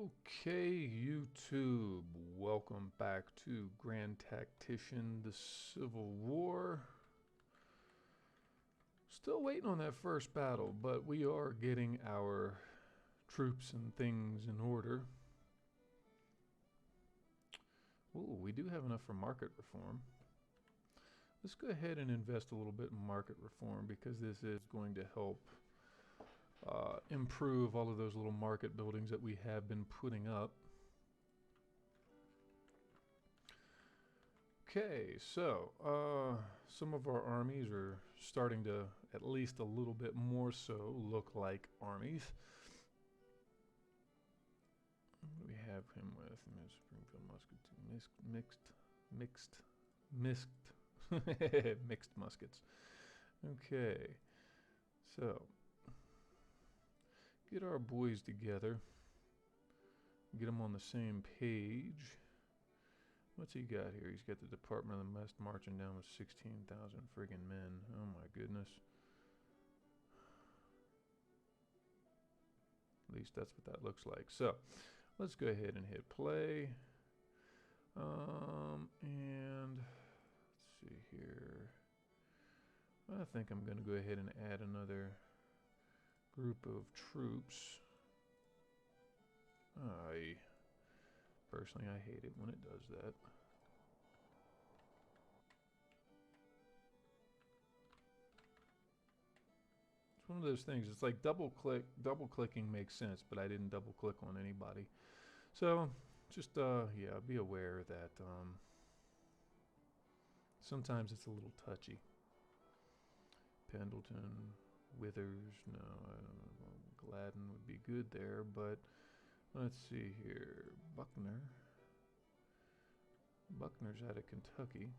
Okay, YouTube, welcome back to Grand Tactician, the Civil War. Still waiting on that first battle, but we are getting our troops and things in order. Ooh, we do have enough for market reform. Let's go ahead and invest a little bit in market reform because this is going to help improve all of those little market buildings that we have been putting up. Okay, so some of our armies are starting to, at least a little bit more so, look like armies. What do we have him with? Springfield musket, mixed muskets. Okay, so get our boys together, get them on the same page. What's he got here? He's got the Department of the West marching down with 16,000 friggin' men. Oh my goodness. At least that's what that looks like. So, let's go ahead and hit play. And let's see here. I think I'm going to go ahead and add another group of troops. Personally, I hate it when it does that. It's one of those things. It's like double clicking makes sense, but I didn't double click on anybody. So just yeah, be aware that sometimes it's a little touchy. Pendleton, Withers, no, I don't know. Gladden would be good there, but let's see here. Buckner's out of Kentucky.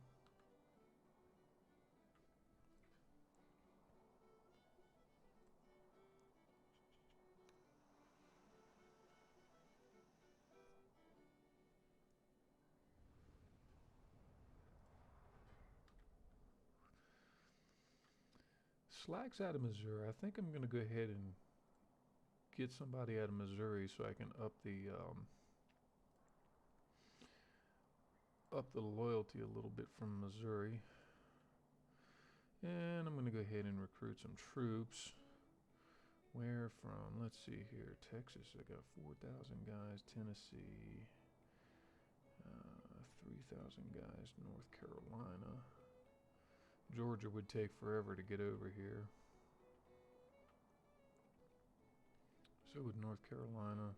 Slack's out of Missouri. I think I'm going to go ahead and get somebody out of Missouri so I can up the loyalty a little bit from Missouri. And I'm going to go ahead and recruit some troops. Where from? Let's see here. Texas, I got 4,000 guys. Tennessee, 3,000 guys. North Carolina. Georgia would take forever to get over here. So would North Carolina.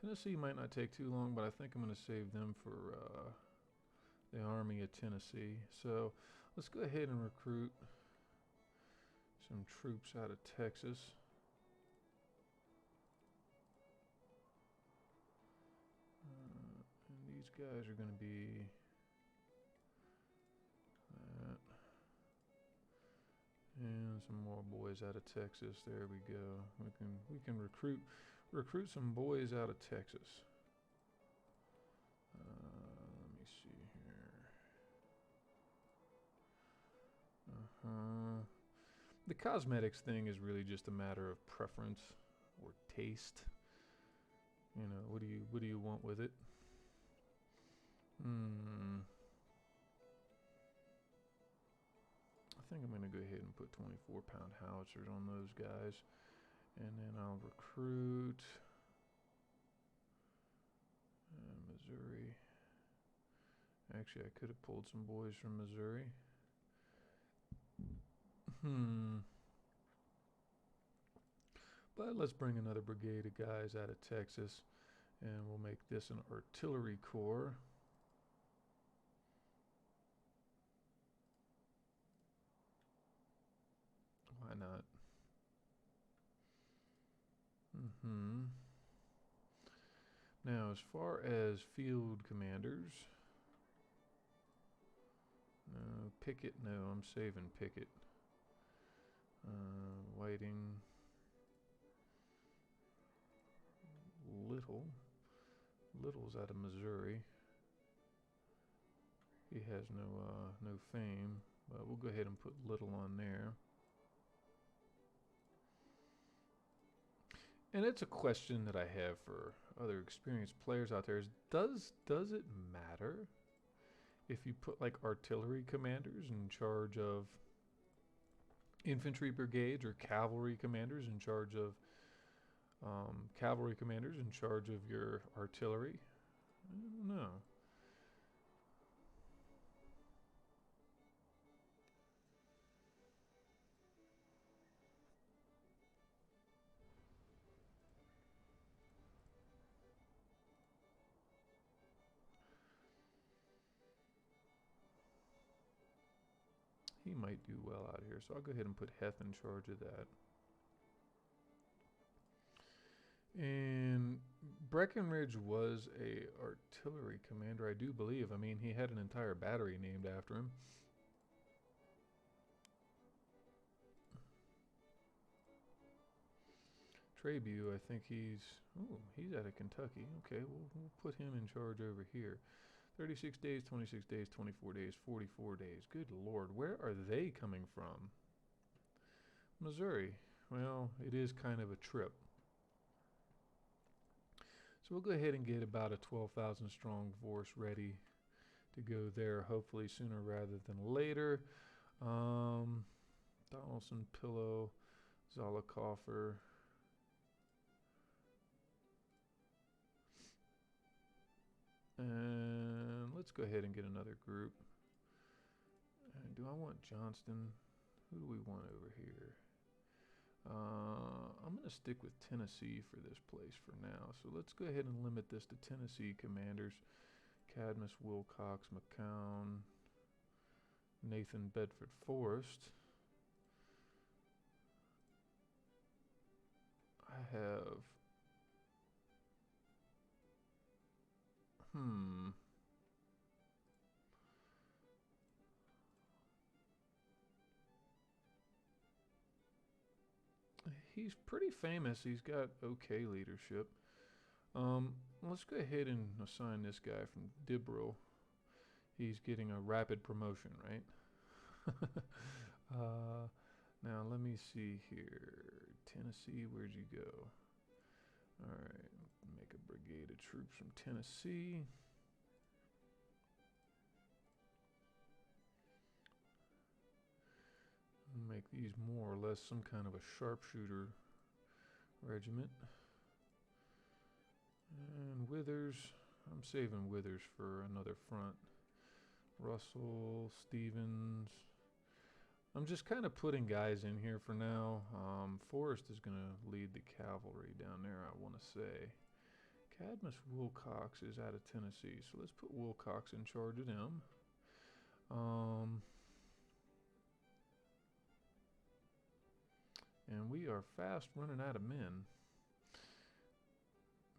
Tennessee might not take too long, but I think I'm going to save them for the Army of Tennessee. So let's go ahead and recruit some troops out of Texas. And these guys are going to be that. And some more boys out of Texas. There we go. We can recruit some boys out of Texas. Let me see here. The cosmetics thing is really just a matter of preference or taste. You know, what do you want with it? I think I'm going to go ahead and put 24-pound howitzers on those guys. And then I'll recruit Missouri. Actually, I could have pulled some boys from Missouri. But let's bring another brigade of guys out of Texas. And we'll make this an artillery corps. Why not? Now, as far as field commanders, no, Pickett, no, I'm saving Pickett. Whiting, Little's out of Missouri. He has no fame, but we'll go ahead and put Little on there. And it's a question that I have for other experienced players out there: is does it matter if you put like artillery commanders in charge of infantry brigades, or cavalry commanders in charge of your artillery? I don't know. He might do well out here, so I'll go ahead and put Heth in charge of that. And Breckenridge was a artillery commander, I do believe. I mean, he had an entire battery named after him. Trabue, I think he's out of Kentucky. Okay, we'll put him in charge over here. 36 days, 26 days, 24 days, 44 days. Good Lord, where are they coming from? Missouri. Well, it is kind of a trip. So we'll go ahead and get about a 12,000 strong force ready to go there, hopefully sooner rather than later. Donaldson, Pillow, Zollicoffer. And let's go ahead and get another group. And do I want Johnston? Who do we want over here? I'm going to stick with Tennessee for this place for now. So let's go ahead and limit this to Tennessee commanders. Cadmus, Wilcox, McCown, Nathan, Bedford Forrest. I have... He's pretty famous. He's got okay leadership. Let's go ahead and assign this guy from Dibro. He's getting a rapid promotion, right? Now let me see here. Tennessee, where'd you go? All right, make a brigade of troops from Tennessee. Make these more or less some kind of a sharpshooter regiment. And Withers, I'm saving Withers for another front. Russell, Stevens. I'm just kind of putting guys in here for now. Forrest is going to lead the cavalry down there, I want to say. Cadmus Wilcox is out of Tennessee, so let's put Wilcox in charge of them. And we are fast running out of men.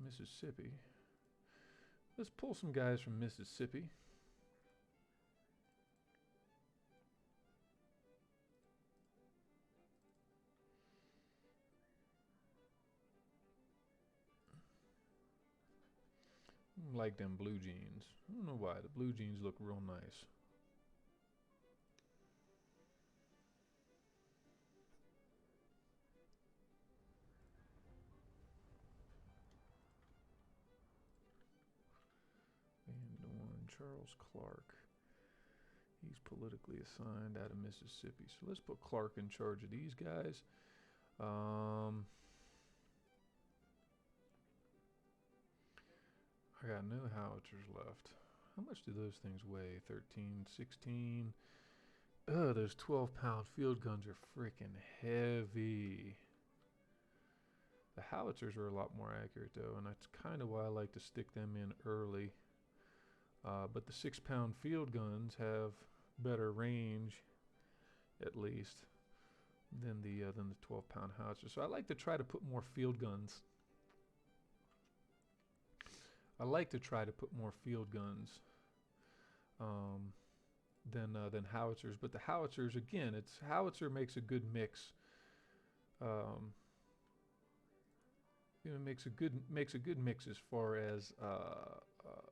Mississippi. Let's pull some guys from Mississippi. Like them blue jeans. I don't know why. The blue jeans look real nice. Van Dorn, Charles Clark. He's politically assigned out of Mississippi. So let's put Clark in charge of these guys. I got no howitzers left. How much do those things weigh? 13, 16. Ugh, those 12-pound field guns are freaking heavy. The howitzers are a lot more accurate, though, and that's kind of why I like to stick them in early. But the 6-pound field guns have better range, at least, than the 12-pound howitzer. So I like to try to put more field guns. I like to try to put more field guns than howitzers. But the howitzers, again, howitzer makes a good mix. Makes a good mix as far as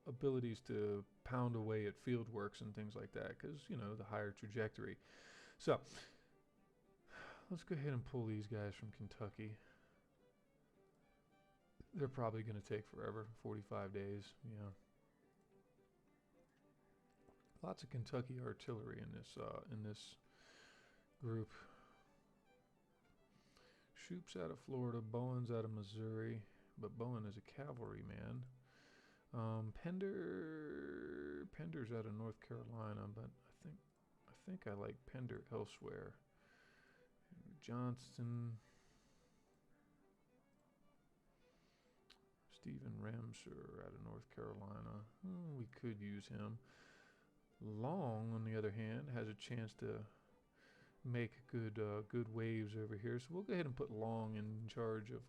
abilities to pound away at field works and things like that, because the higher trajectory. So let's go ahead and pull these guys from Kentucky. they're probably going to take forever, 45 days, yeah. Lots of Kentucky artillery in this group. Shoop's out of Florida, Bowen's out of Missouri, but Bowen is a cavalryman. Pender's out of North Carolina, but I think I like Pender elsewhere. Johnston, Stephen Ramseur out of North Carolina. We could use him. Long, on the other hand, has a chance to make good waves over here. So we'll go ahead and put Long in charge of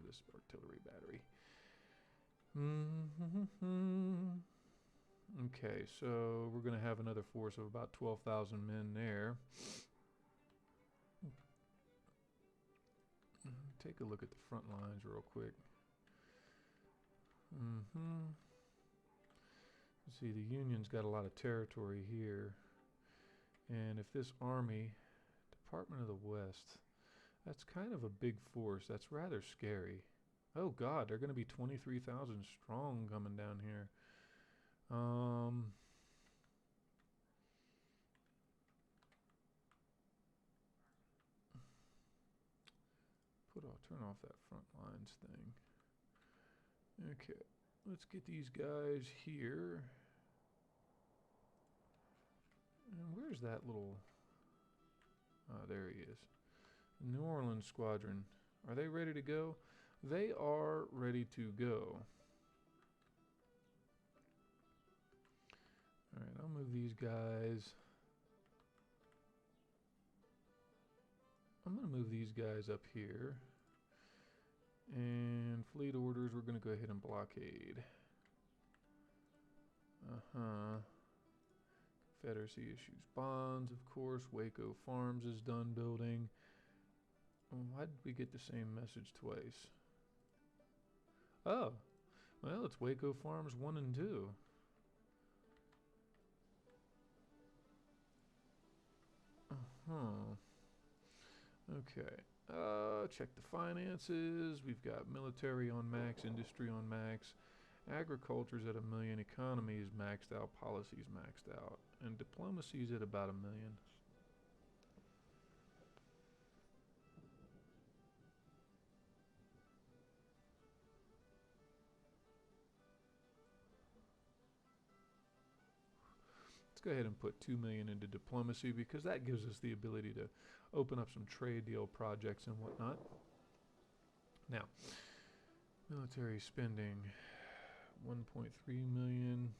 this artillery battery. Okay, so we're going to have another force of about 12,000 men there. Take a look at the front lines real quick. See, the Union's got a lot of territory here. And if this army, Department of the West, that's kind of a big force. That's rather scary. Oh God, they're going to be 23,000 strong coming down here. Turn off that front lines thing. Okay, let's get these guys here. And where's that little... there he is. New Orleans Squadron. Are they ready to go? They are ready to go. Alright, I'll move these guys. I'm going to move these guys up here. And fleet orders, we're going to go ahead and blockade. Confederacy issues bonds, of course. Waco Farms is done building. Why did we get the same message twice? Oh, well, it's Waco Farms 1 and 2. Okay. Check the finances. We've got military on max, industry on max. Agriculture's at 1 million, economy is maxed out, policy's maxed out, and diplomacy's at about 1 million. Let's go ahead and put 2 million into diplomacy because that gives us the ability to open up some trade deal projects and whatnot. Now, military spending, 1.3 million.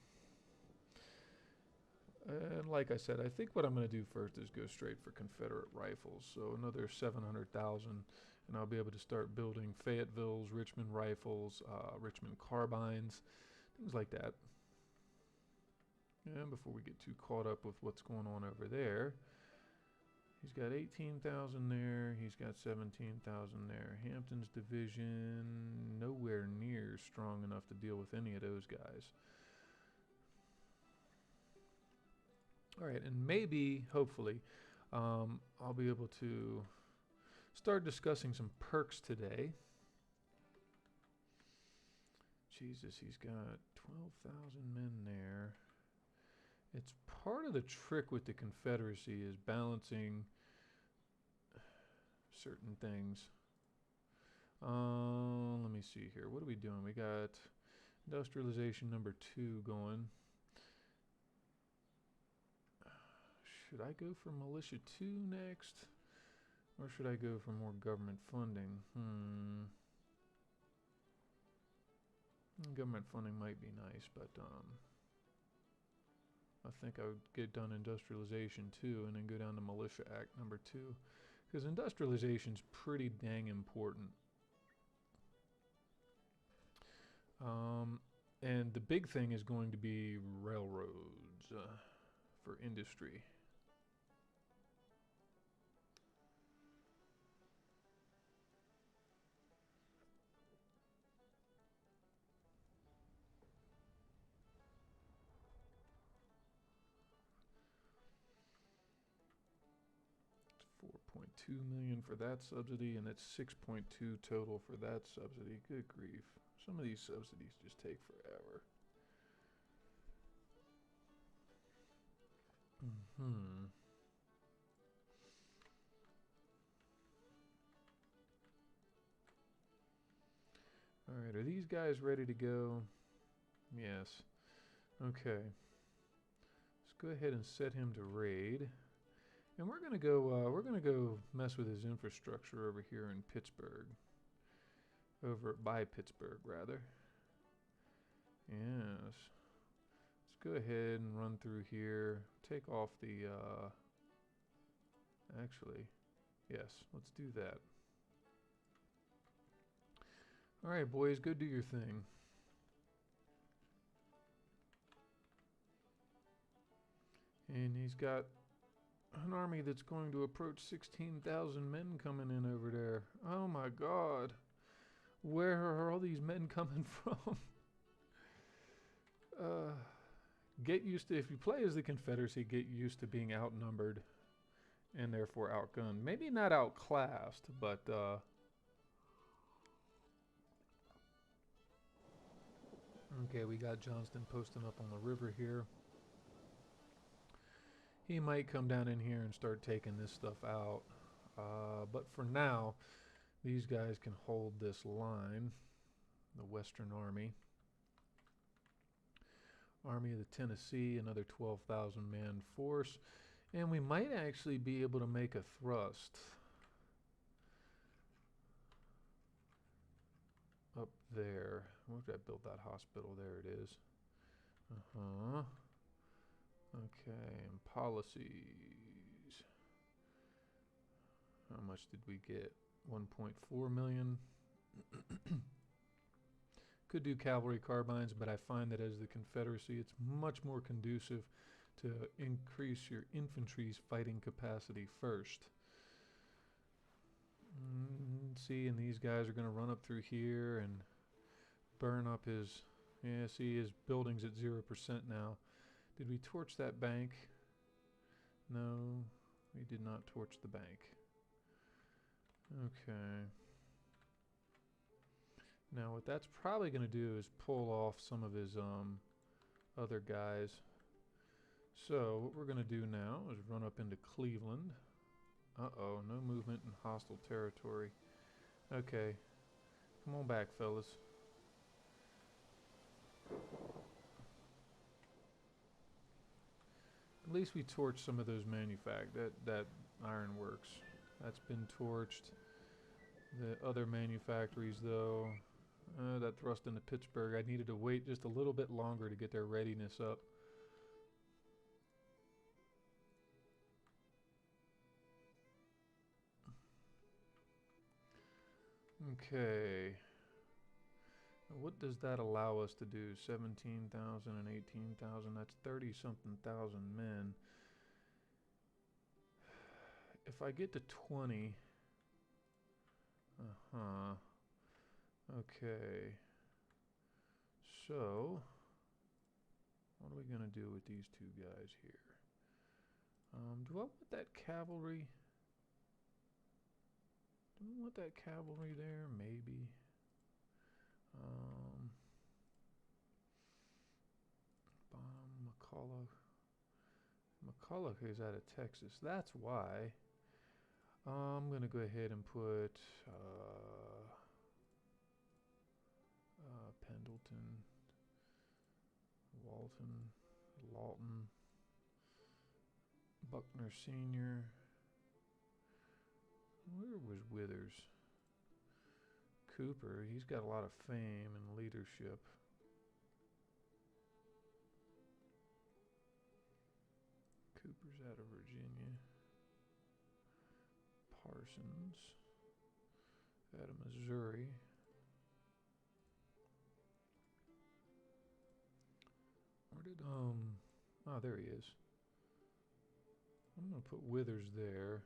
And like I said, I think what I'm going to do first is go straight for Confederate rifles. So another 700,000, and I'll be able to start building Fayetteville's, Richmond rifles, Richmond carbines, things like that. And before we get too caught up with what's going on over there, he's got 18,000 there. He's got 17,000 there. Hampton's division, nowhere near strong enough to deal with any of those guys. All right, and maybe, hopefully, I'll be able to start discussing some perks today. Jesus, he's got 12,000 men there. It's part of the trick with the Confederacy is balancing certain things. Let me see here. What are we doing? We got industrialization number 2 going. Should I go for militia 2 next? Or should I go for more government funding? Government funding might be nice, but I think I would get done industrialization 2 and then go down to Militia Act number 2. Because industrialization's pretty dang important. And the big thing is going to be railroads for industry. million for that subsidy, and that's 6.2 total for that subsidy. Good grief. Some of these subsidies just take forever. Alright, are these guys ready to go? Yes. Okay. Let's go ahead and set him to raid. And we're gonna go mess with his infrastructure over here in Pittsburgh. By Pittsburgh rather. Yes. Let's go ahead and run through here. Take off the actually, yes, let's do that. Alright boys, go do your thing. And he's got an army that's going to approach 16,000 men coming in over there. Oh my god. Where are all these men coming from? Get used to, if you play as the Confederacy, get used to being outnumbered and therefore outgunned. Maybe not outclassed, but okay, we got Johnston posting up on the river here. He might come down in here and start taking this stuff out. But for now, these guys can hold this line, the Western Army. Army of the Tennessee, another 12,000 man force. And we might actually be able to make a thrust up there. Where did I build that hospital? There it is. Okay, and policies. How much did we get? 1.4 million. Could do cavalry carbines, but I find that as the Confederacy, it's much more conducive to increase your infantry's fighting capacity first. See, and these guys are going to run up through here and burn up his... Yeah, see, his building's at 0% now. Did we torch that bank? No, we did not torch the bank. Okay. Now what that's probably going to do is pull off some of his other guys. So what we're going to do now is run up into Cleveland. Uh-oh, no movement in hostile territory. Okay, come on back, fellas. At least we torched some of those that ironworks. That's been torched. The other manufactories, though, that thrust into Pittsburgh, I needed to wait just a little bit longer to get their readiness up. Okay. What does that allow us to do? 17,000 and 18,000. That's 30-something thousand men. If I get to 20... Okay. So, what are we going to do with these two guys here? Do I want that cavalry? Do we want that cavalry there? Maybe. McCulloch is out of Texas. That's why. I'm going to go ahead and put Pendleton, Lawton, Buckner Sr. Where was Withers? Cooper, he's got a lot of fame and leadership. Cooper's out of Virginia. Parsons out of Missouri. Where did oh, there he is. I'm gonna put Withers there.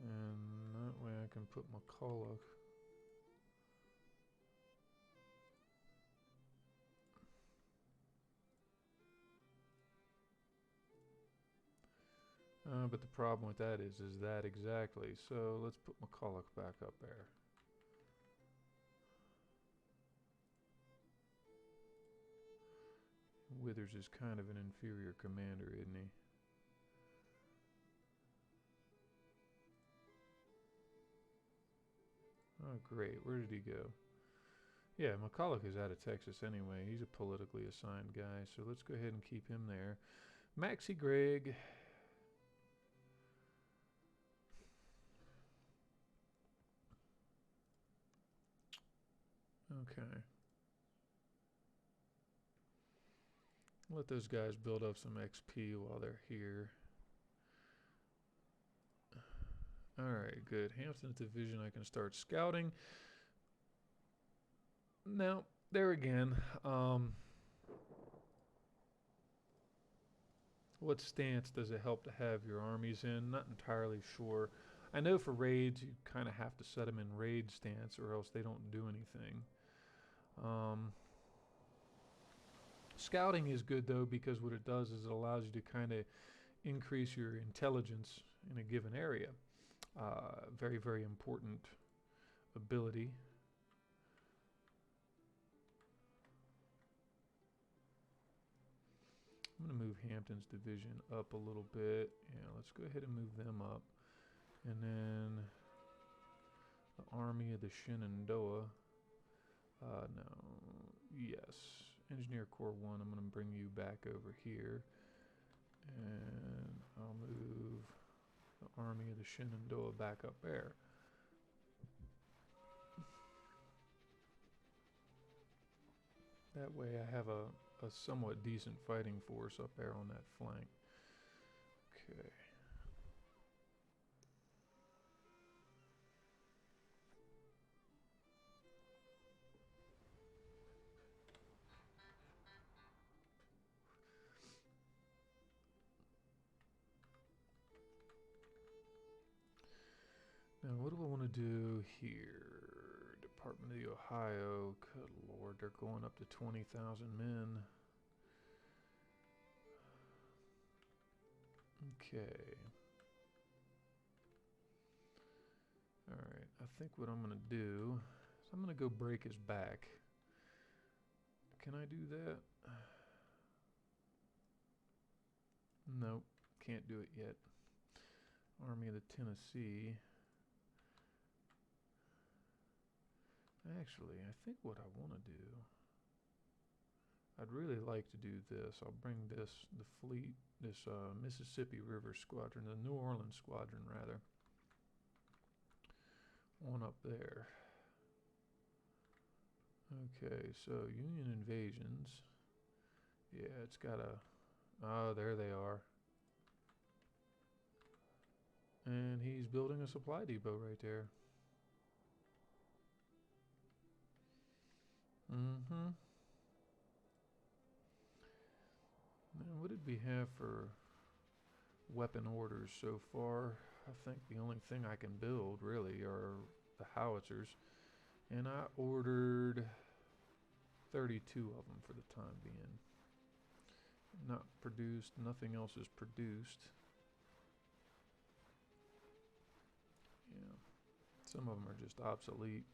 And that way I can put McCulloch. But the problem with that is that exactly. So let's put McCulloch back up there. Withers is kind of an inferior commander, isn't he? Oh, great. Where did he go? Yeah, McCulloch is out of Texas anyway. He's a politically assigned guy, so let's go ahead and keep him there. Maxie Gregg. Okay. Let those guys build up some XP while they're here. Alright, good. Hampton's division, I can start scouting. Now, there again, what stance does it help to have your armies in? Not entirely sure. I know for raids, you kind of have to set them in raid stance or else they don't do anything. Scouting is good though, because what it does is it allows you to kind of increase your intelligence in a given area. Very, very important ability. I'm going to move Hampton's division up a little bit. Yeah, let's go ahead and move them up. And then the army of the Shenandoah. No. Yes. Engineer Corps 1, I'm going to bring you back over here. And I'll move the army of the Shenandoah back up there. That way I have a somewhat decent fighting force up there on that flank. Okay. Now, what do I want to do here? Department of the Ohio. Good lord, they're going up to 20,000 men. Okay. Alright, I think what I'm going to do is I'm going to go break his back. Can I do that? Nope, can't do it yet. Army of the Tennessee. Actually, I think what I want to do, I'd really like to do this. I'll bring the fleet, this Mississippi River Squadron, the New Orleans Squadron rather, on up there. Okay, so Union invasions. Yeah, it's got a, oh, there they are. And he's building a supply depot right there. Mm-hmm. Now, what did we have for weapon orders so far? I think the only thing I can build, really, are the howitzers. And I ordered 32 of them for the time being. Not produced, nothing else is produced. Yeah, some of them are just obsolete.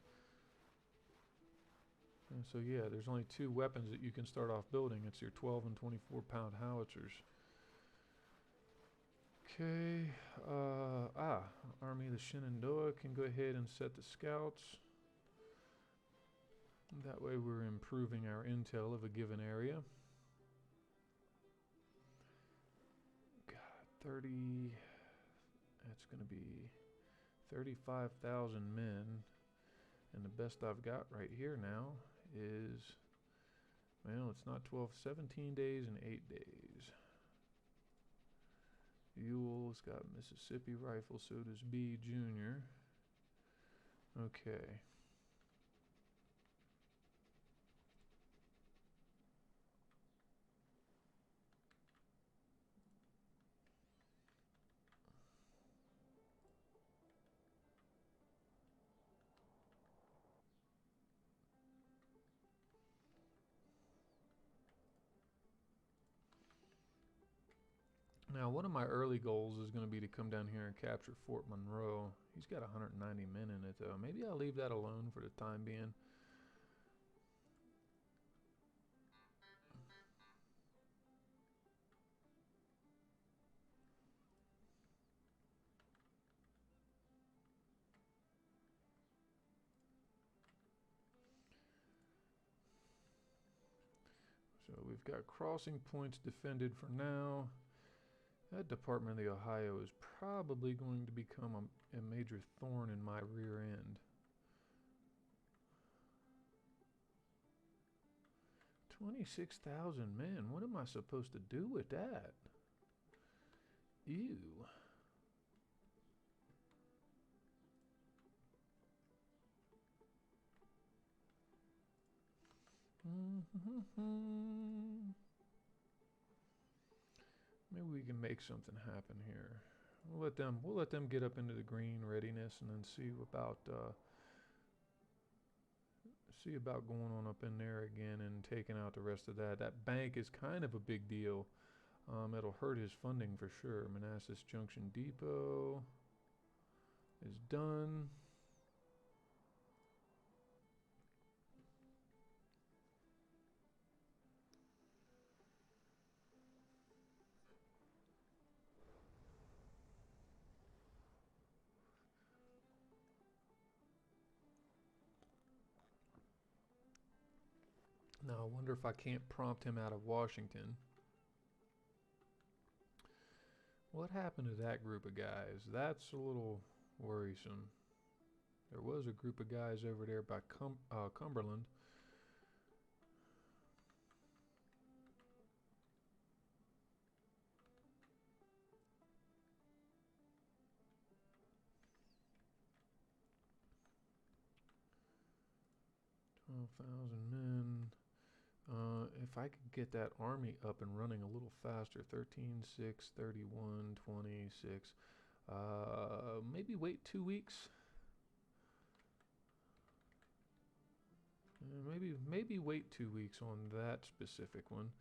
And so yeah, there's only two weapons that you can start off building. It's your 12 and 24 pound howitzers. Okay, Army of the Shenandoah can go ahead and set the scouts. That way we're improving our intel of a given area. God, 30, that's going to be 35,000 men. And the best I've got right here now is, well, it's not 12, 17 days and 8 days. Ewell's got Mississippi rifle, so does B Junior. Okay. Now, one of my early goals is going to be to come down here and capture Fort Monroe. He's got 190 men in it, though. Maybe I'll leave that alone for the time being. So we've got crossing points defended for now. That Department of the Ohio is probably going to become a major thorn in my rear end. 26,000 men. What am I supposed to do with that? Ew. Maybe we can make something happen here. We'll let them get up into the green readiness, and then see about going on up in there again and taking out the rest of that. That bank is kind of a big deal. It'll hurt his funding for sure. Manassas Junction Depot is done. Now I wonder if I can't prompt him out of Washington. What happened to that group of guys? That's a little worrisome. There was a group of guys over there by Cumberland. Men. If I could get that army up and running a little faster, 13, 6, 31, 26. Maybe wait 2 weeks. Maybe wait 2 weeks on that specific one.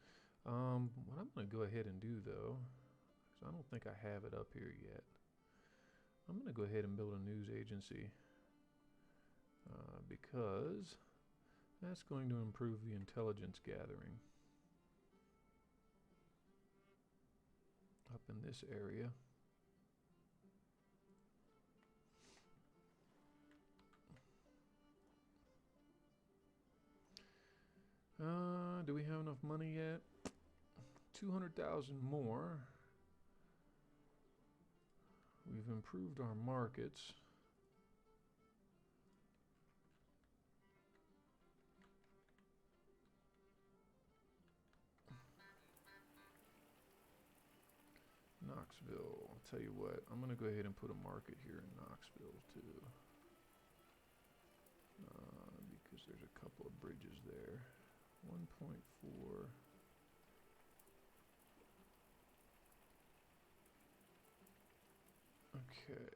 What I'm going to go ahead and do, though, because I don't think I have it up here yet, I'm going to go ahead and build a news agency, because that's going to improve the intelligence gathering up in this area. Do we have enough money yet? 200,000 more. We've improved our markets. Knoxville. I'll tell you what, I'm going to go ahead and put a market here in Knoxville too. Because there's a couple of bridges there. 1.4. Okay.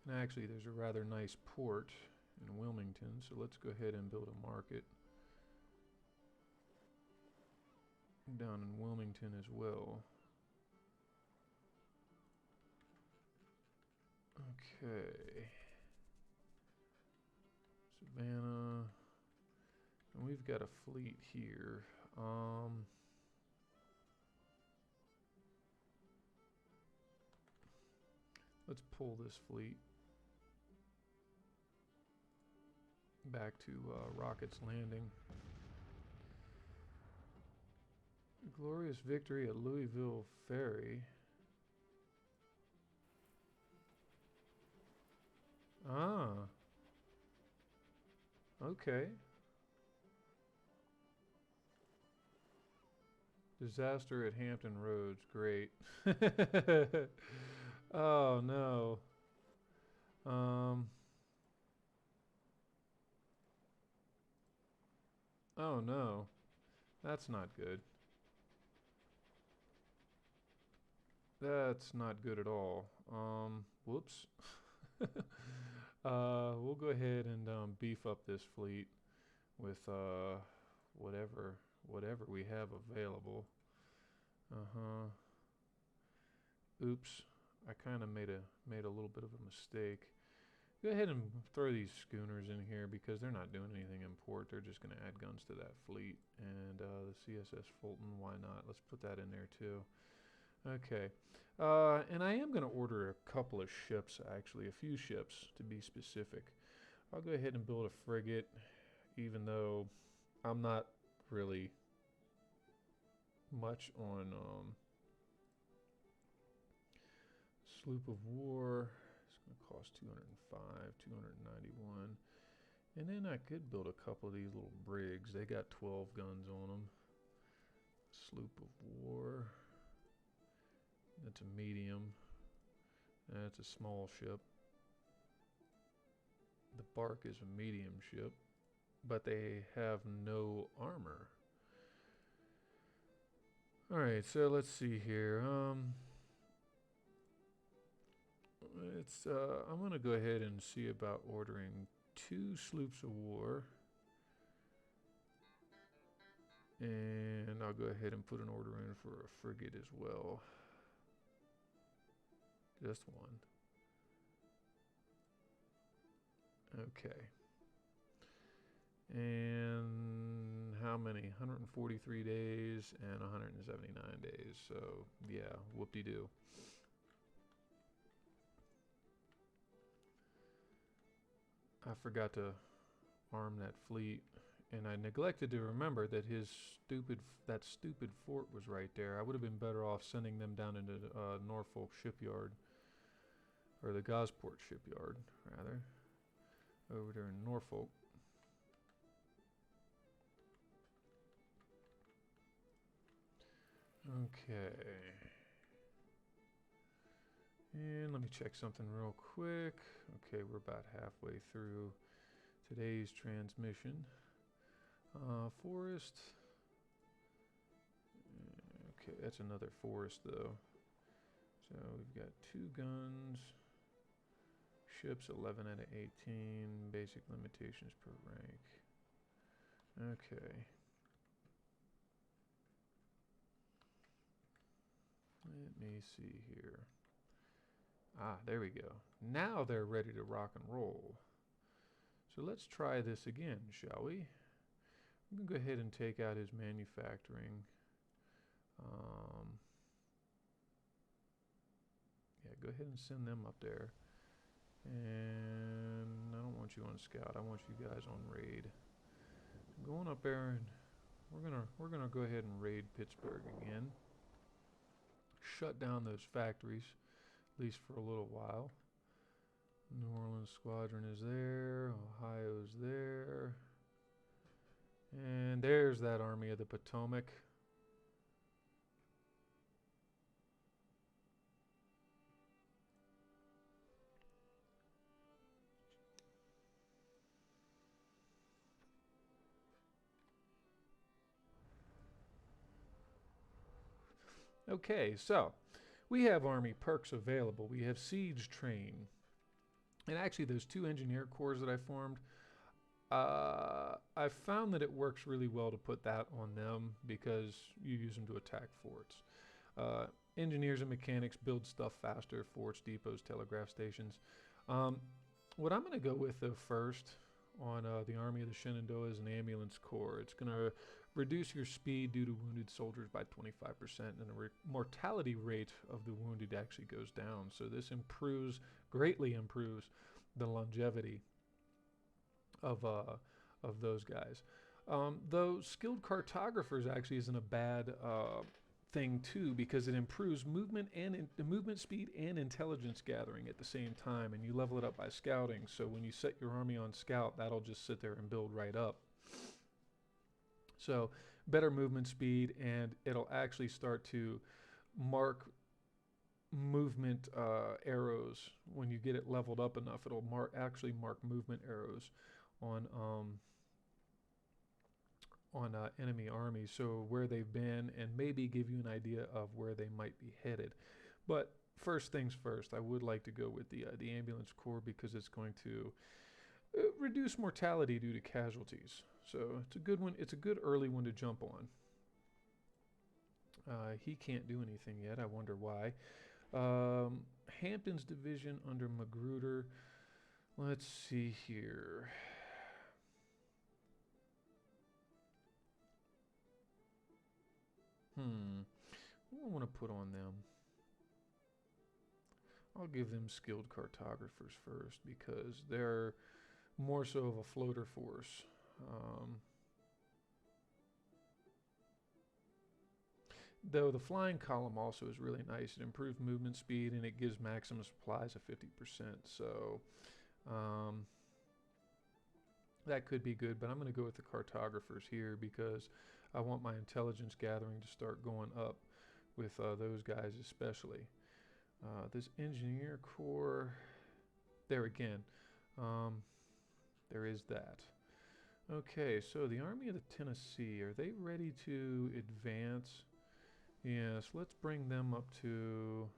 And actually, there's a rather nice port in Wilmington, so let's go ahead and build a market down in Wilmington as well. Okay. Savannah. And we've got a fleet here. Let's pull this fleet back to Rocket's Landing. Glorious victory at Louisville Ferry. Ah. Okay. Disaster at Hampton Roads. Great. Oh no. Oh no. That's not good. That's not good at all. Whoops. We'll go ahead and beef up this fleet with whatever whatever we have available. Oops, I kind of made a little bit of a mistake. Go ahead and throw these schooners in here because they're not doing anything in port. They're just going to add guns to that fleet. And the CSS Fulton, why not? Let's put that in there too. Okay. And I am going to order a couple of ships, actually, a few ships to be specific. I'll go ahead and build a frigate, even though I'm not really much on sloop of war. It's going to cost 205, 291. And then I could build a couple of these little brigs. They got 12 guns on them. Sloop of war. That's a medium. That's a small ship. The bark is a medium ship, but they have no armor. Alright, so let's see here. I'm going to go ahead and see about ordering 2 sloops of war. And I'll go ahead and put an order in for a frigate as well. Just one. Okay. And how many? 143 days and 179 days. So, yeah, whoop-de-doo. I forgot to arm that fleet, and I neglected to remember that that stupid fort was right there. I would have been better off sending them down into Norfolk shipyard, or the Gosport shipyard, rather, over there in Norfolk. Okay. And let me check something real quick. Okay, we're about halfway through today's transmission. Forest. Okay, that's another forest though. So we've got 2 guns. Ships 11 out of 18. Basic limitations per rank. Okay. Let me see here. Ah, there we go. Now they're ready to rock and roll. So let's try this again, shall we? I'm going to go ahead and take out his manufacturing. Yeah, go ahead and send them up there. And I don't want you on scout. I want you guys on raid. I'm going up there, and we're gonna go ahead and raid Pittsburgh again. Shut down those factories, at least for a little while. New Orleans Squadron is there. Ohio's there. And there's that Army of the Potomac. Okay, so we have Army perks available. We have Siege Train. And actually, those 2 engineer corps that I formed, I found that it works really well to put that on them because you use them to attack forts. Engineers and mechanics build stuff faster, forts, depots, telegraph stations. What I'm going to go with, though, first on the Army of the Shenandoah is an ambulance corps. It's going to reduce your speed due to wounded soldiers by 25%, and the mortality rate of the wounded actually goes down. So this greatly improves the longevity of those guys. Though skilled cartographers actually isn't a bad thing too, because it improves movement speed and intelligence gathering at the same time, and you level it up by scouting. So when you set your army on scout, that'll just sit there and build right up. So better movement speed, and it'll actually start to mark movement arrows. When you get it leveled up enough, it'll actually mark movement arrows on enemy armies, so where they've been, and maybe give you an idea of where they might be headed. But first things first, I would like to go with the ambulance corps because it's going to reduce mortality due to casualties. So it's a good one. It's a good early one to jump on. He can't do anything yet. I wonder why. Hampton's division under Magruder. Let's see here. What do I want to put on them? I'll give them skilled cartographers first because they're more so of a floater force. Though the flying column also is really nice. It improves movement speed and it gives maximum supplies of 50%. So that could be good, but I'm going to go with the cartographers here because I want my intelligence gathering to start going up with those guys especially. This engineer corps, there again, there is that. Okay, so the Army of the Tennessee, are they ready to advance? Yes, let's bring them up to,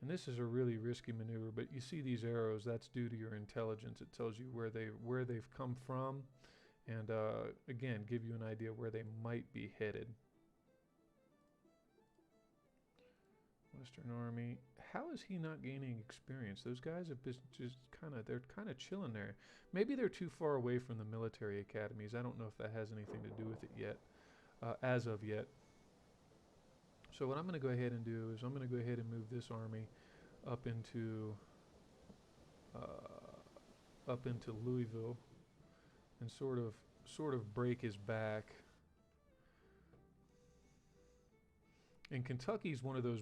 and this is a really risky maneuver, but you see these arrows, that's due to your intelligence. It tells you where they've come from, and again, give you an idea where they might be headed. Western Army. How is he not gaining experience? Those guys have been just they're kind of chilling there. Maybe they're too far away from the military academies. I don't know if that has anything to do with it yet, as of yet. So what I'm going to go ahead and do is I'm going to go ahead and move this army up into Louisville and sort of break his back. And Kentucky's one of those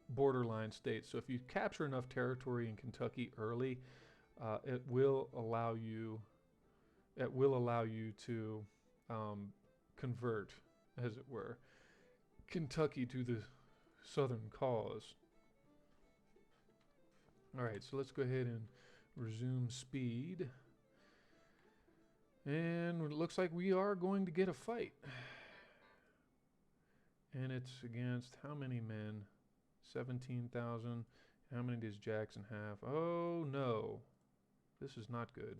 borderline states. So if you capture enough territory in Kentucky early, it will allow you to convert, as it were, Kentucky to the Southern cause. All right, so let's go ahead and resume speed. And it looks like we are going to get a fight. And it's against how many men? 17,000. How many does Jackson have? Oh, no. This is not good.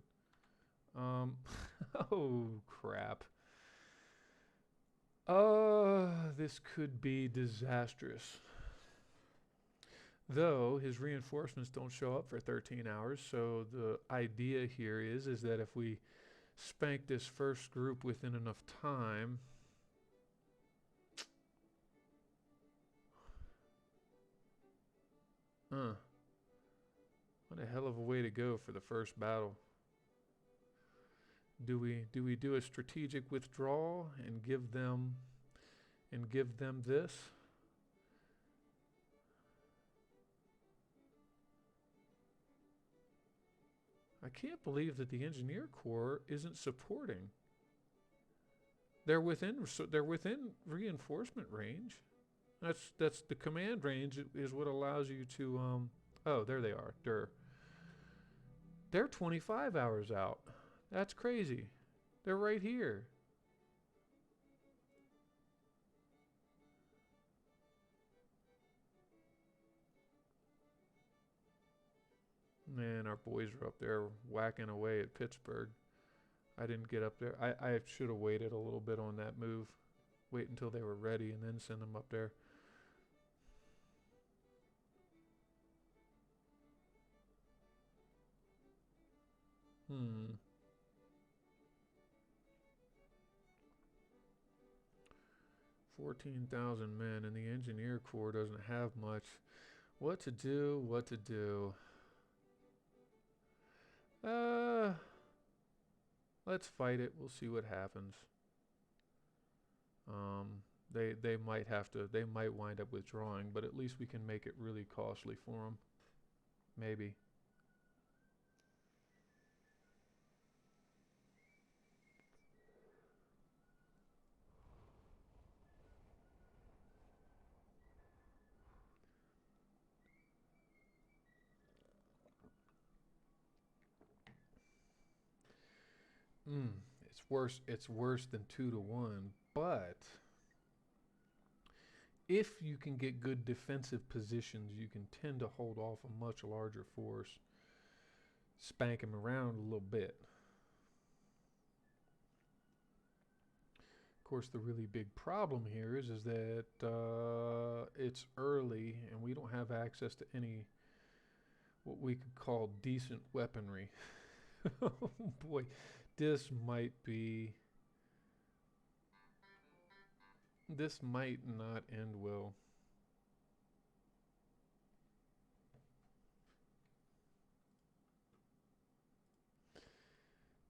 Oh, crap. This could be disastrous. Though his reinforcements don't show up for 13 hours, so the idea here is that if we spank this first group within enough time, what a hell of a way to go for the first battle. Do we do a strategic withdrawal and give them this? I can't believe that the Engineer Corps isn't supporting. They're within reinforcement range. That's the command range is what allows you to oh, there they are. They're 25 hours out. That's crazy. They're right here. Man, our boys are up there whacking away at Pittsburgh. I didn't get up there. I should have waited a little bit on that move. Wait until they were ready and then send them up there. 14,000 men, and the Engineer Corps doesn't have much. What to do? What to do? Let's fight it. We'll see what happens. They might wind up withdrawing, but at least we can make it really costly for them. Maybe. It's worse than 2-1, but if you can get good defensive positions, you can tend to hold off a much larger force, spank them around a little bit. Of course, the really big problem here is that it's early and we don't have access to any what we could call decent weaponry. Oh boy, this might be. This might not end well.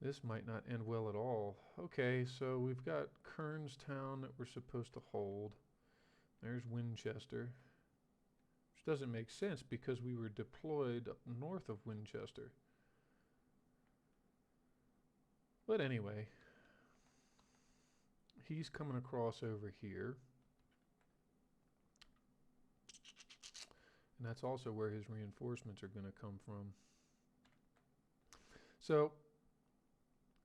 This might not end well at all. Okay, so we've got Kernstown that we're supposed to hold. There's Winchester, which doesn't make sense because we were deployed up north of Winchester. But anyway, he's coming across over here. And that's also where his reinforcements are going to come from. So,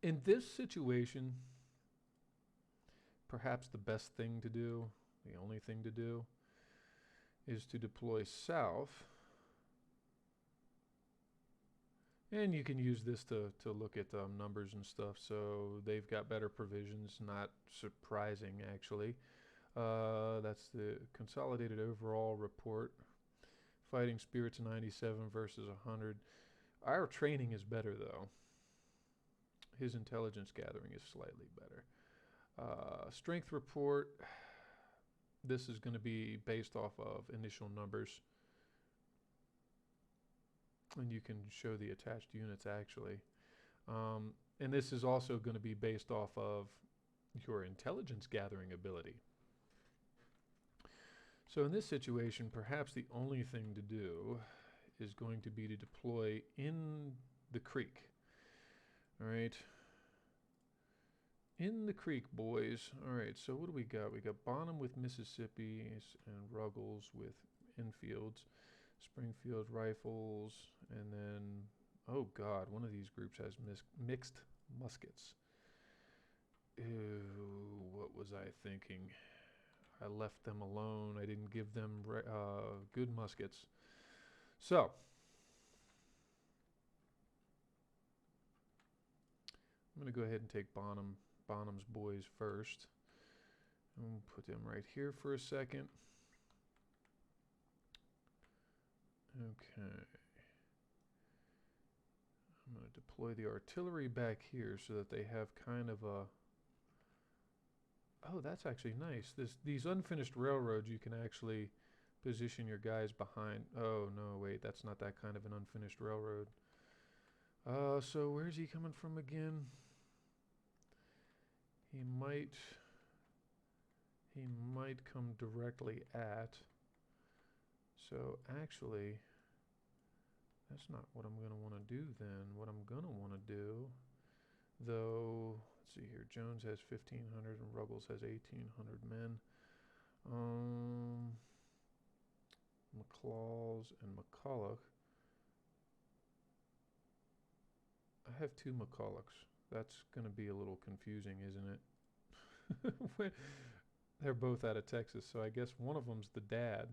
in this situation, perhaps the best thing to do, the only thing to do, is to deploy south. And you can use this to look at numbers and stuff. So they've got better provisions, not surprising actually. That's the consolidated overall report. Fighting spirits 97 versus 100. Our training is better though. His intelligence gathering is slightly better. Strength report. This is going to be based off of initial numbers. And you can show the attached units actually. And this is also going to be based off of your intelligence gathering ability. So in this situation, perhaps the only thing to do is going to be to deploy in the creek. All right. In the creek, boys. All right, so what do we got? We got Bonham with Mississippi and Ruggles with Infields, Springfield Rifles, and then, oh God, one of these groups has mixed muskets. Ew, what was I thinking? I left them alone. I didn't give them good muskets. So, I'm going to go ahead and take Bonham's boys first. And we'll put them right here for a second. Okay. I'm going to deploy the artillery back here so that they have kind of a... Oh, that's actually nice. These unfinished railroads, you can actually position your guys behind. Oh, no, wait, that's not that kind of an unfinished railroad. So where's he coming from again? He might come directly at. So actually, that's not what I'm going to want to do then. What I'm going to want to do, though, let's see here. Jones has 1,500 and Ruggles has 1,800 men. McClaws and McCulloch. I have two McCullochs. That's going to be a little confusing, isn't it? They're both out of Texas, so I guess one of them's the dad.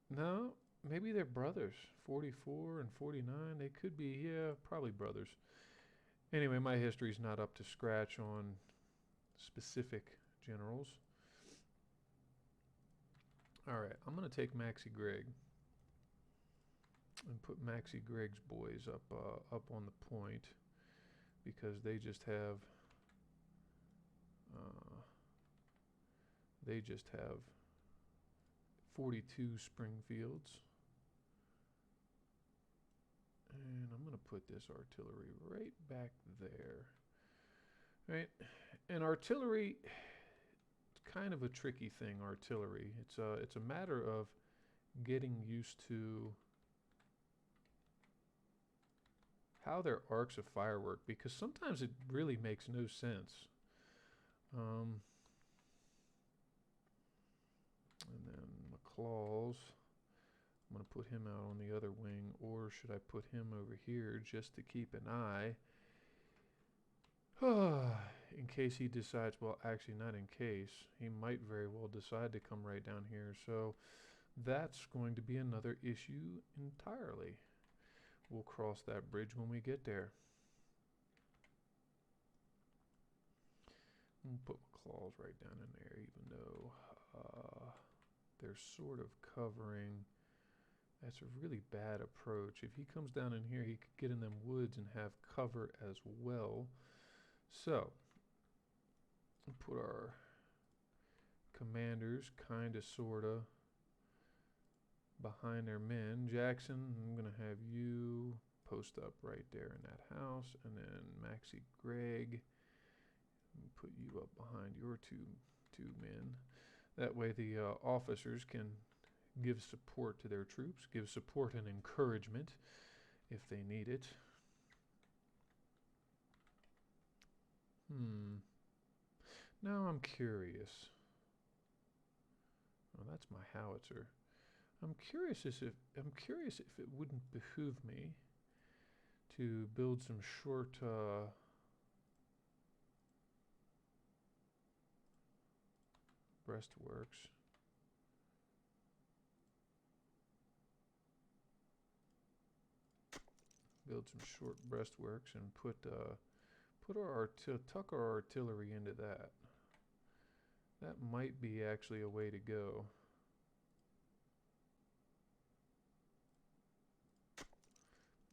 No, maybe they're brothers. 44 and 49. They could be, yeah, probably brothers. Anyway, my history's not up to scratch on specific generals. All right, I'm going to take Maxie Gregg and put Maxie Gregg's boys up on the point because they just have 42 Springfields. And I'm going to put this artillery right back there. Right? And artillery, it's kind of a tricky thing, artillery. It's a matter of getting used to how their arcs of fire work, because sometimes it really makes no sense. And then McClaws, I'm going to put him out on the other wing, or should I put him over here just to keep an eye? In case he decides, well, actually not in case, he might very well decide to come right down here. So that's going to be another issue entirely. We'll cross that bridge when we get there. Put my claws right down in there, even though they're sort of covering. That's a really bad approach. If he comes down in here, he could get in them woods and have cover as well. So, put our commanders, kinda, sorta, behind their men. Jackson, I'm going to have you post up right there in that house. And then Maxie Gregg, put you up behind your two men. That way the officers can give support to their troops, give support and encouragement if they need it. Now I'm curious. Oh, that's my howitzer. I'm curious if it wouldn't behoove me to build some short breastworks. Build some short breastworks and tuck our artillery into that. That might be actually a way to go.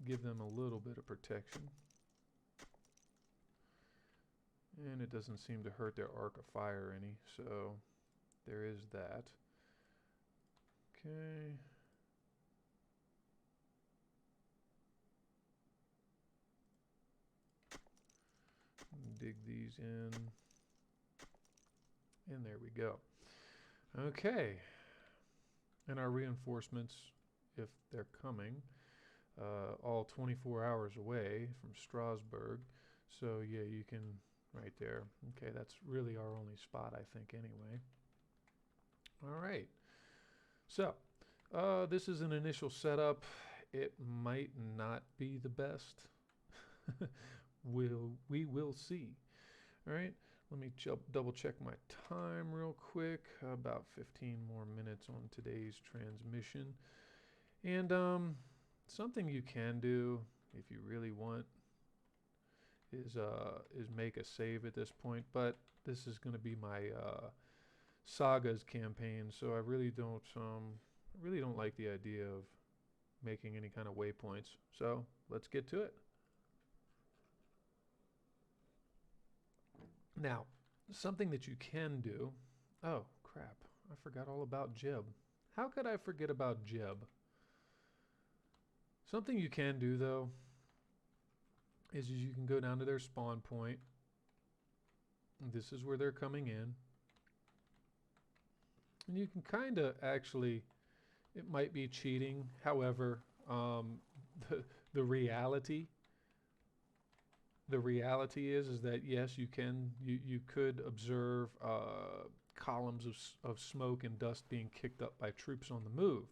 Give them a little bit of protection. And it doesn't seem to hurt their arc of fire any, so there is that. Okay. Dig these in. And there we go. Okay. And our reinforcements, if they're coming, all 24 hours away from Strasbourg. So yeah, you can, right there. Okay, that's really our only spot, I think, anyway. All right. So, this is an initial setup. It might not be the best. We will see. All right. Let me double check my time real quick. About 15 more minutes on today's transmission. And something you can do if you really want is make a save at this point. But this is going to be my Sagas campaign, so I really don't like the idea of making any kind of waypoints. So let's get to it. Now, something that you can do. Oh, crap. I forgot all about Jeb. How could I forget about Jeb? Something you can do, though, is you can go down to their spawn point. This is where they're coming in. And you can kind of actually, it might be cheating. However, the reality is that yes, you could observe columns of smoke and dust being kicked up by troops on the move.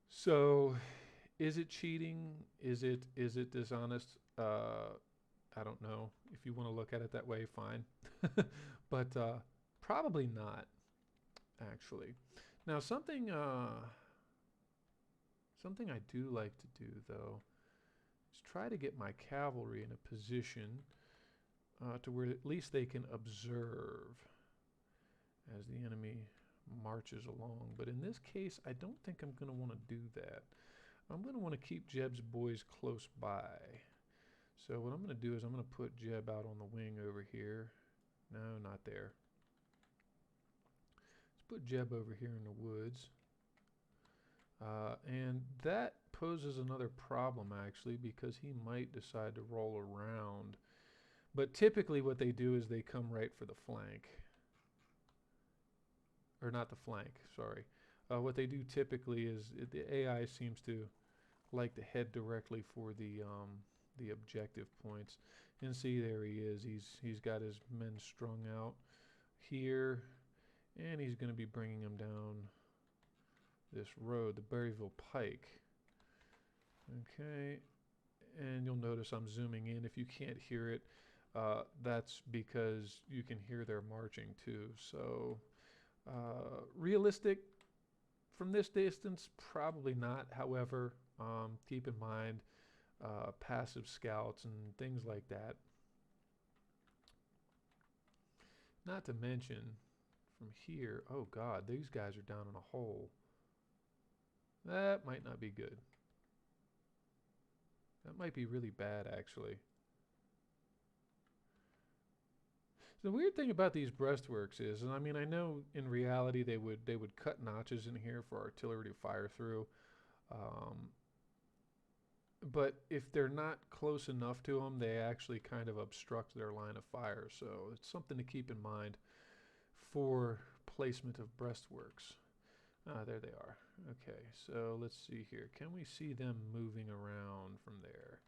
So, is it cheating? Is it dishonest? I don't know. If you want to look at it that way, fine. But probably not, actually. Now, something I do like to do, though, is try to get my cavalry in a position to where at least they can observe as the enemy marches along. But in this case, I don't think I'm going to want to do that. I'm going to want to keep Jeb's boys close by. So what I'm going to do is I'm going to put Jeb out on the wing over here. No, not there. Let's put Jeb over here in the woods. And that poses another problem, actually, because he might decide to roll around. But typically what they do is they come right for the flank. Or not the flank, sorry. What they do typically is the AI seems to like to head directly for the objective points. And see, there he is. He's got his men strung out here, and he's going to be bringing them down this road, the Berryville Pike. Okay, and you'll notice I'm zooming in. If you can't hear it, that's because you can hear their marching too. So realistic from this distance, probably not. However, keep in mind passive scouts and things like that. Not to mention, from here, oh god, these guys are down in a hole. That might not be good. That might be really bad, actually. The weird thing about these breastworks is, and I mean, I know in reality they would cut notches in here for artillery to fire through, um, but if they're not close enough to them, they actually kind of obstruct their line of fire. So it's something to keep in mind for placement of breastworks. Ah, there they are. Okay, so let's see here. Can we see them moving around from there?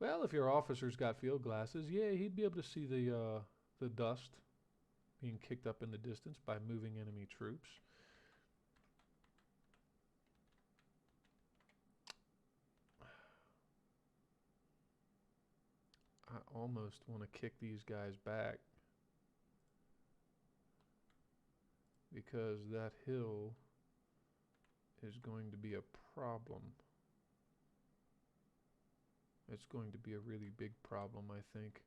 Well, if your officer's got field glasses, yeah, he'd be able to see the dust being kicked up in the distance by moving enemy troops. I almost want to kick these guys back because that hill is going to be a problem. It's going to be a really big problem, I think.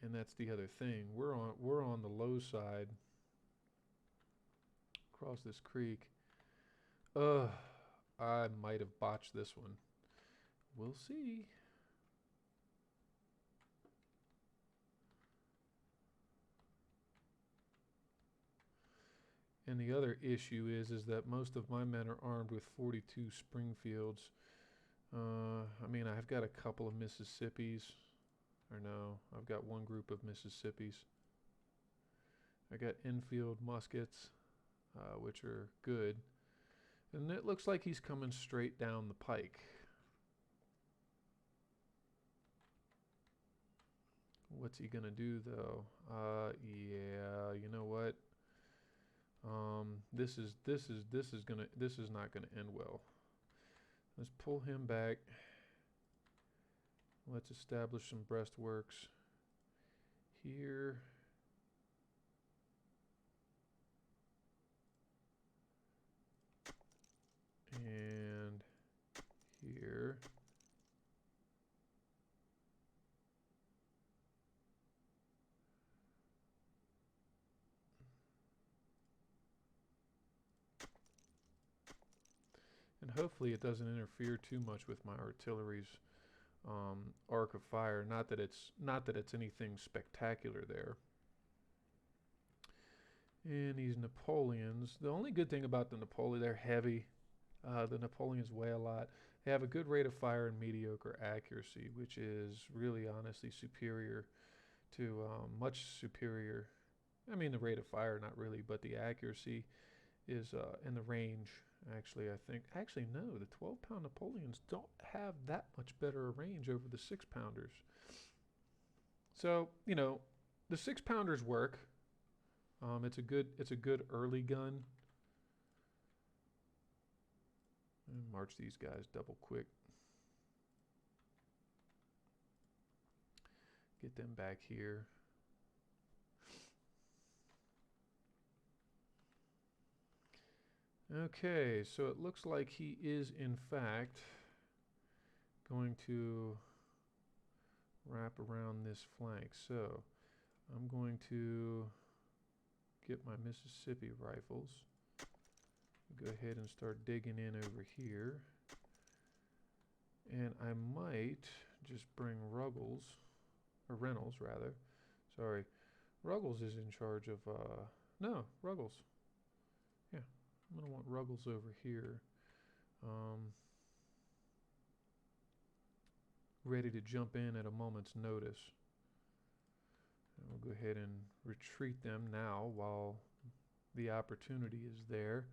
And that's the other thing. We're on the low side across this creek. Ugh, I might have botched this one. We'll see. And the other issue is that most of my men are armed with 42 Springfields. I mean, I've got a couple of Mississippis. Or no, I've got one group of Mississippis. I got Enfield muskets, which are good. And it looks like he's coming straight down the pike. What's he gonna do though? Yeah, you know what? This is not gonna end well. Let's pull him back. Let's establish some breastworks here. And here. And hopefully it doesn't interfere too much with my artillery's arc of fire. Not that it's anything spectacular there. And these Napoleons, the only good thing about the Napoleon, they're heavy. The Napoleons weigh a lot. They have a good rate of fire and mediocre accuracy, which is really honestly superior to, much superior. I mean, the rate of fire, not really, but the accuracy is, in the range. Actually, I think, actually, no, the 12-pound Napoleons don't have that much better a range over the 6-pounders. So, you know, the 6-pounders work. It's a good early gun. And march these guys double quick. Get them back here. Okay, so it looks like he is in fact going to wrap around this flank. So I'm going to get my Mississippi rifles. Go ahead and start digging in over here. And I might just bring Ruggles, or Reynolds rather. Sorry, Ruggles is in charge of, no, Ruggles. Yeah, I'm gonna want Ruggles over here. Ready to jump in at a moment's notice. And we'll go ahead and retreat them now while the opportunity is there.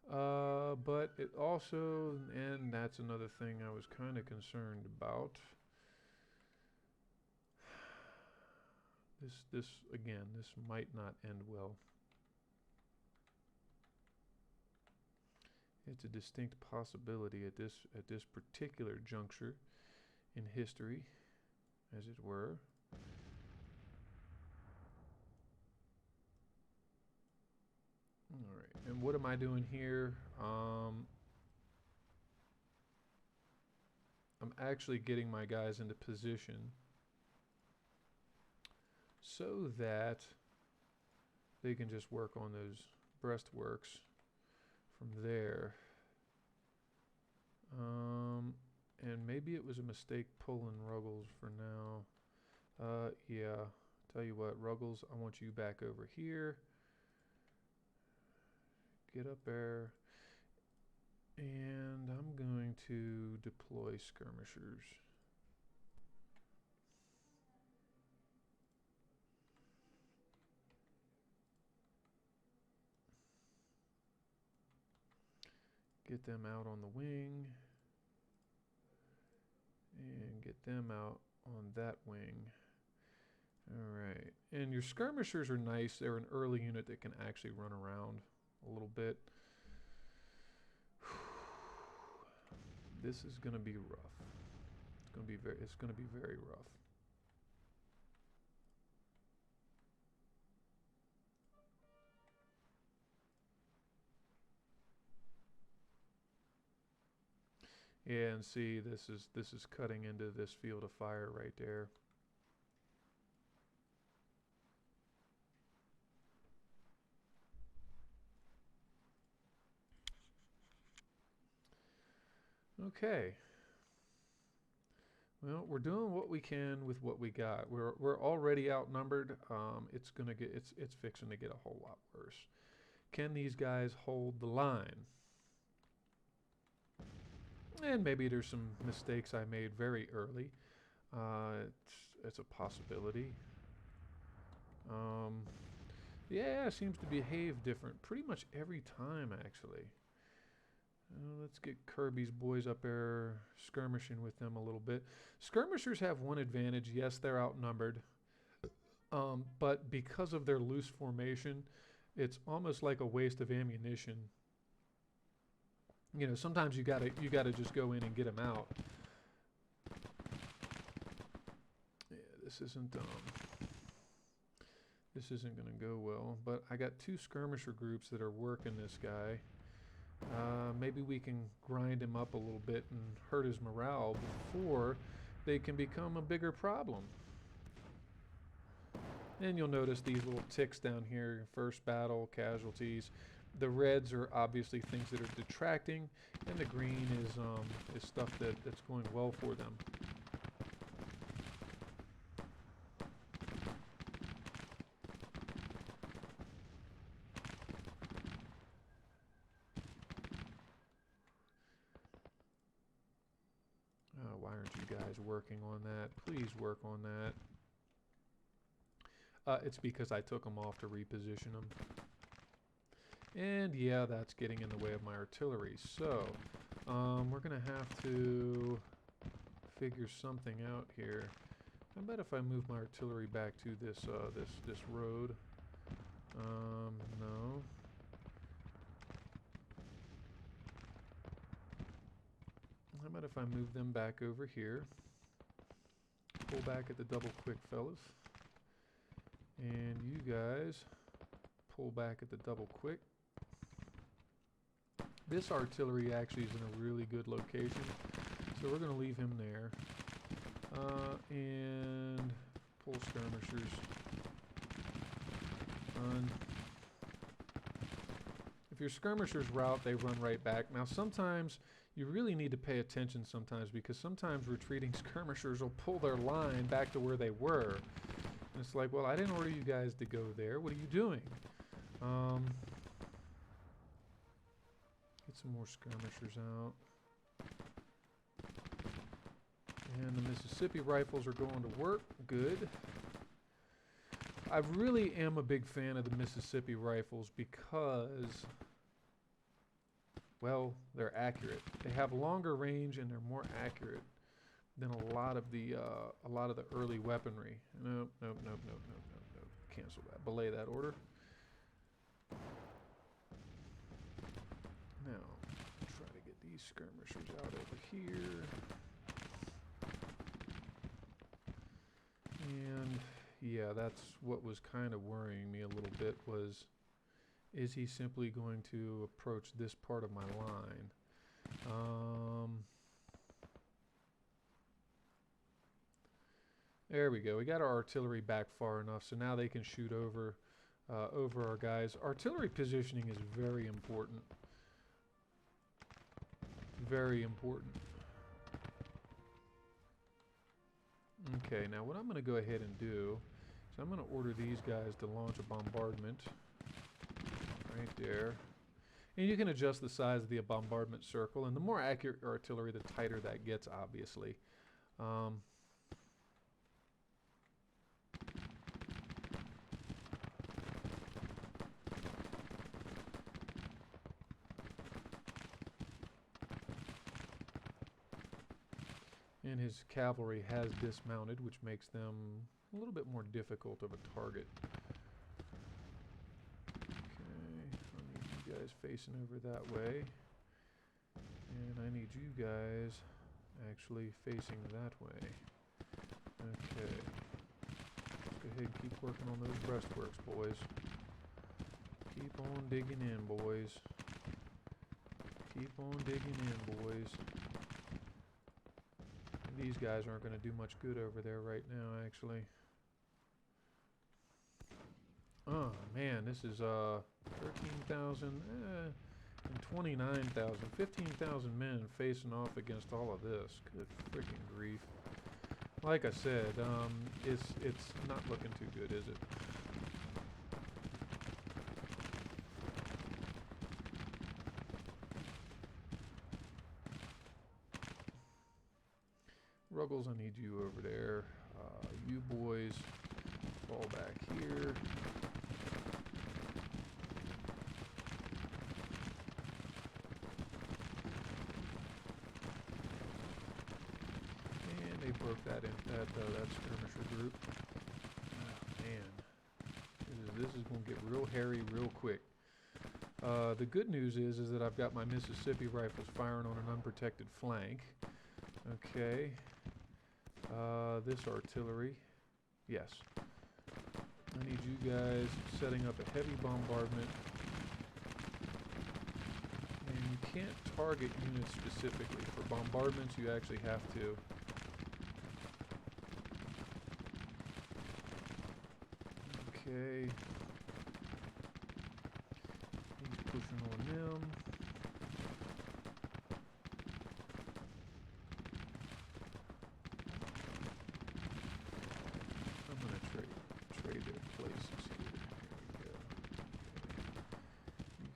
But it also, and that's another thing I was kind of concerned about. This again, this might not end well. It's a distinct possibility at this particular juncture in history, as it were. All right, and what am I doing here? I'm actually getting my guys into position so that they can just work on those breastworks from there. And maybe it was a mistake pulling Ruggles for now. Yeah. Tell you what, Ruggles, I want you back over here. Get up there. And I'm going to deploy skirmishers. Get them out on the wing. And get them out on that wing. Alright. And your skirmishers are nice. They're an early unit that can actually run around a little bit. This is going to be rough. It's going to be very rough. Yeah, and see, this is cutting into this field of fire right there. Okay. Well, we're doing what we can with what we got. We're already outnumbered. It's fixing to get a whole lot worse. Can these guys hold the line? And maybe there's some mistakes I made very early. It's a possibility. Yeah, it seems to behave different pretty much every time, actually. Let's get Kirby's boys up there, skirmishing with them a little bit. Skirmishers have one advantage. Yes, they're outnumbered. But because of their loose formation, it's almost like a waste of ammunition. You know, sometimes you gotta just go in and get them out. Yeah, this isn't gonna go well. But I got two skirmisher groups that are working this guy. Maybe we can grind him up a little bit and hurt his morale before they can become a bigger problem. And you'll notice these little ticks down here. First battle, casualties. The reds are obviously things that are detracting, and the green is stuff that's going well for them. Why aren't you guys working on that? Please work on that. It's because I took them off to reposition them. And yeah, that's getting in the way of my artillery. So, we're going to have to figure something out here. I bet if I move my artillery back to this road. No. How about if I move them back over here? Pull back at the double quick, fellas. And you guys pull back at the double quick. This artillery actually is in a really good location, so we're going to leave him there. And pull skirmishers. If your skirmishers rout, they run right back. Now sometimes you really need to pay attention sometimes, because sometimes retreating skirmishers will pull their line back to where they were. And it's like, well, I didn't order you guys to go there. What are you doing? Get some more skirmishers out. And the Mississippi rifles are going to work. Good. I really am a big fan of the Mississippi rifles because, well, they're accurate. They have longer range and they're more accurate than a lot of the early weaponry. Nope. Cancel that. Belay that order. Now, try to get these skirmishers out over here. And yeah, that's what was kind of worrying me a little bit, was, is he simply going to approach this part of my line? There we go. We got our artillery back far enough, so now they can shoot over our guys. Artillery positioning is very important. Very important. Okay, now what I'm going to go ahead and do is I'm going to order these guys to launch a bombardment right there. And you can adjust the size of the bombardment circle, and the more accurate artillery, the tighter that gets, obviously. And his cavalry has dismounted, which makes them a little bit more difficult of a target. Okay, I need you guys facing over that way. And I need you guys actually facing that way. Okay. Let's go ahead and keep working on those breastworks, boys. Keep on digging in, boys. Keep on digging in, boys. These guys aren't going to do much good over there right now, actually. Oh, man, this is 13,000 and 29,000. 15,000 men facing off against all of this. Good freaking grief. Like I said, it's not looking too good, is it? Ruggles, I need you over there. You boys fall back here. And they broke that skirmisher group. Oh, man, this is going to get real hairy real quick. The good news is that I've got my Mississippi rifles firing on an unprotected flank. Okay. This artillery. Yes. I need you guys setting up a heavy bombardment. And you can't target units specifically. For bombardments, you actually have to. Okay. He's pushing on them.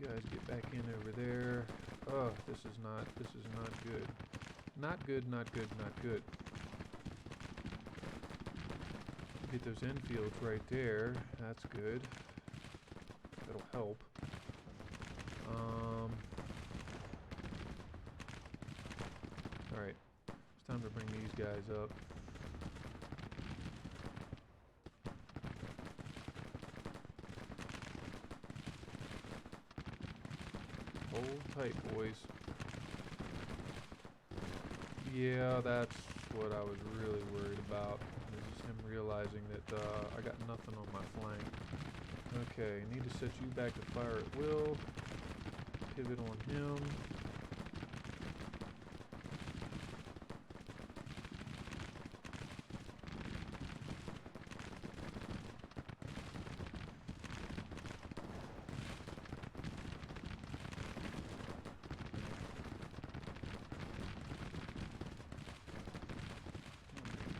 Guys get back in over there. Oh, this is not good. Not good, not good, not good. Get those infields right there. That's good. That'll help. Alright. It's time to bring these guys up. Hold tight, boys. Yeah, that's what I was really worried about. This is him realizing that I got nothing on my flank. Okay, need to set you back to fire at will. Pivot on him.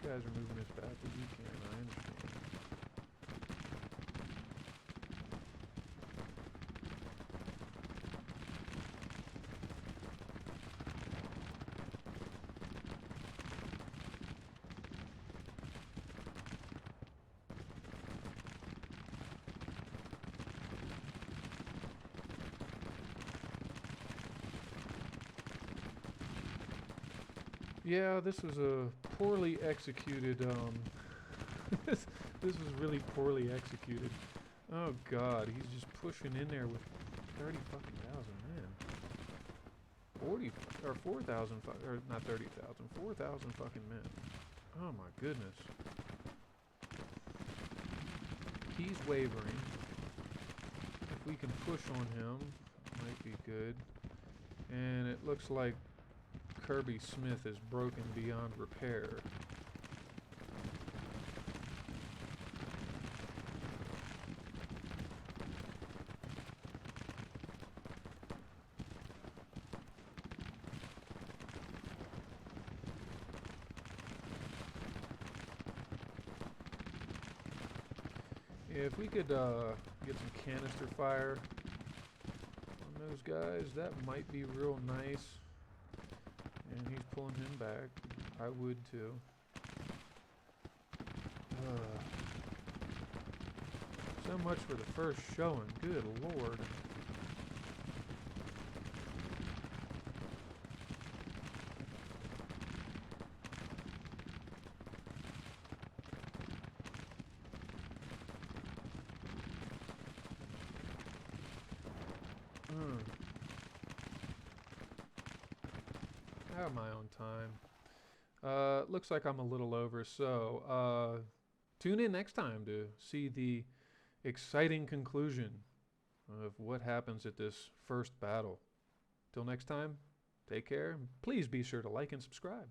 You guys are moving as fast as you can, I understand. Yeah, this was a poorly executed, this was really poorly executed. Oh god, he's just pushing in there with 30 fucking thousand men. 40, or 4,000, or not 30,000, 4,000 fucking men. Oh my goodness. He's wavering. If we can push on him, might be good. And it looks like Kirby Smith is broken beyond repair. If we could get some canister fire on those guys, that might be real nice. And he's pulling him back. I would too. So much for the first showing. Good lord. I have my own time. Looks like I'm a little over, so tune in next time to see the exciting conclusion of what happens at this first battle. Till next time, take care. Please be sure to like and subscribe.